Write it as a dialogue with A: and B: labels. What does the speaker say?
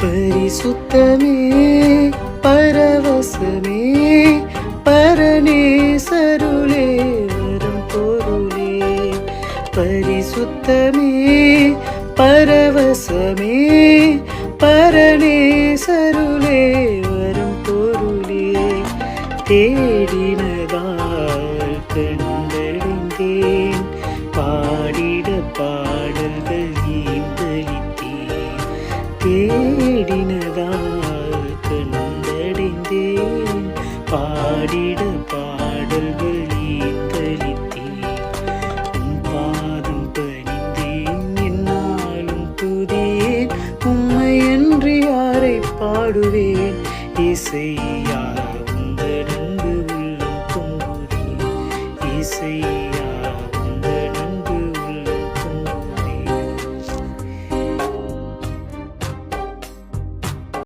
A: பரிசுத்தமே பரவசமே பரநேசருளே வரும் பொருளே. பரிசுத்தமே பரவசமே பரநேசருளே வரும் பொருளே. தேடினதால் கண்டடைந்தேன் பாடிட பாடல்கள் ஈந்தளித்தேன். தேடினதால் கண்டடைந்தேன் பாடிட பாடல்கள் ஈந்தளித்தேன். உன் பாதம் பணிந்தேன் என்னாலும் துதியேன் உம்மையன்றி யாரை பாடுவேன் இசையா.